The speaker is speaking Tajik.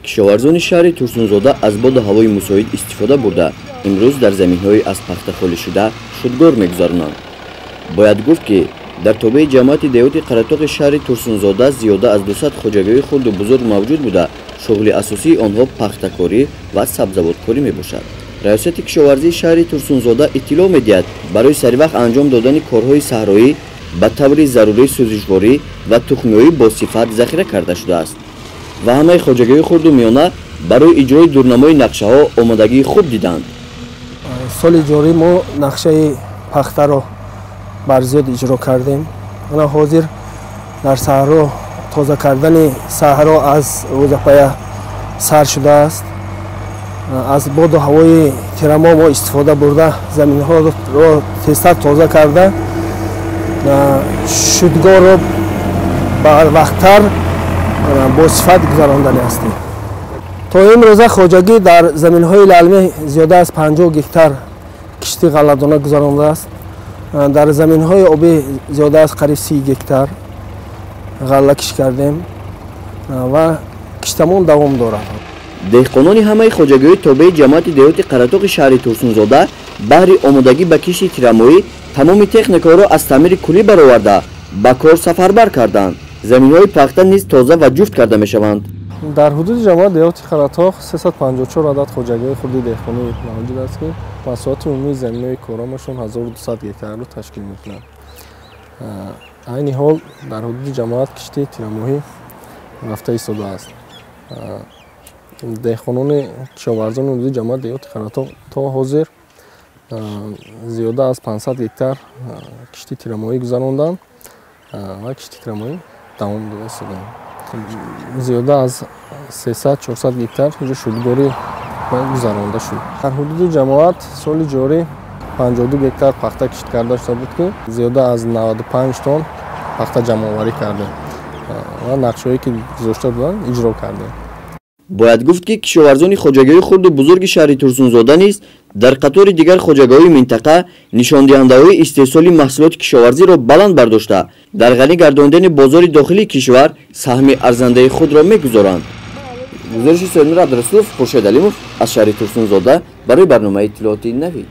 кишоварзони шаҳри Турсунзода аз боди ҳавои мусоид истифода бурда имрӯз дар заминҳои аз пахта холӣ шуда шудгор мегузаронанд. Бояд гуфт ки дар тобеи ҷамоати деҳоти Қаратоғи шаҳри Турсунзода зиёда аз 200 хоҷагоҳи хурду бузург мавҷуд буда шуғли асосии онҳо пахтакорӣ ва сабзавоткорӣ мебошад. раёсати кишоварзии шаҳри Турсунзода иттилоъ медиҳад барои саривақт анҷом додани корҳои саҳроӣ ба таври зарурӣ сӯзишворӣ ва тухмиёӣ босифат захира карда шудааст ва ҳамаи хоҷагоҳи хурду миёна барои иҷрои дурнамои нақшаҳо омодагии хуб диданд. соли ҷорӣ мо нақшаи пахтаро барзиёд иҷро кардем. ана ҳозир дар саҳро тоза кардани саҳро аз рӯзапая сар шудааст. аз боду ҳавои тирамо мо истифода бурда заминҳоро тезтар тоза карда шудгорро барвақттар босифат гузарондани ҳастем. то имрӯза хоҷагӣ дар заминҳои лалмӣ зиёда аз 50 гектар кишти ғалладона гузарондааст. дар заминҳои обӣ зиёда аз қариб 30 гектар ғалла киш кардем ва киштамон давом дорад. деҳқонони ҳамаи хоҷагоҳи тобеи ҷамоати деҳоти Қаратоғи шаҳри Турсунзода баҳри омодагӣ ба кишти тирамоӣ тамоми техникаҳоро аз таъмири куллӣ бароварда ба кор сафарбар карданд. заминҳои пахта низ тоза ва ҷуфт карда мешаванд. дар ҳудуди ҷамоати деҳоти Қаратоғ 354 адад хоҷагоҳи хурди деҳқонӣ мавҷуд аст ки масоҳати умумии заминҳои коромашон 1200 гектарро ташкил мекунанд. айни ҳол дар ҳудуди ҷамоат кишти тирамоҳӣ рафта истодааст. деҳқонони кишоварзони ҳудуди ҷамоати деҳоти Қаратоғ то ҳозир зиёда аз 500 гектар кишти тирамоҳӣ гузаронданд ва кишти тирамоҳӣ давом дода истоданд. зиёда аз 300-400 гектар шудгорӣ гузаронда шуд. дар ҳудуди ҷамоат соли ҷорӣ 52 гектар пахта кишт карда шуда буд ки зиёда аз 95 тонн пахта ҷамъоварӣ кардем ва нақшҳое ки гузошта буданд иҷро кардем. бояд гуфт ки кишоварзони хоҷагоҳи хурду бузурги шаҳри Турсунзода низ дар қатори дигар хоҷагоҳои минтақа нишондиҳандаҳои истеҳсоли маҳсулоти кишоварзиро баланд бардошта дар ғанӣ гардондани бозори дохилии кишвар саҳми арзандаи худро мегузоранд. гузориши Соимур Абдурасулов, Хуршед Алимов аз шаҳри Турсунзода барои барномаи иттилооти Навӣ.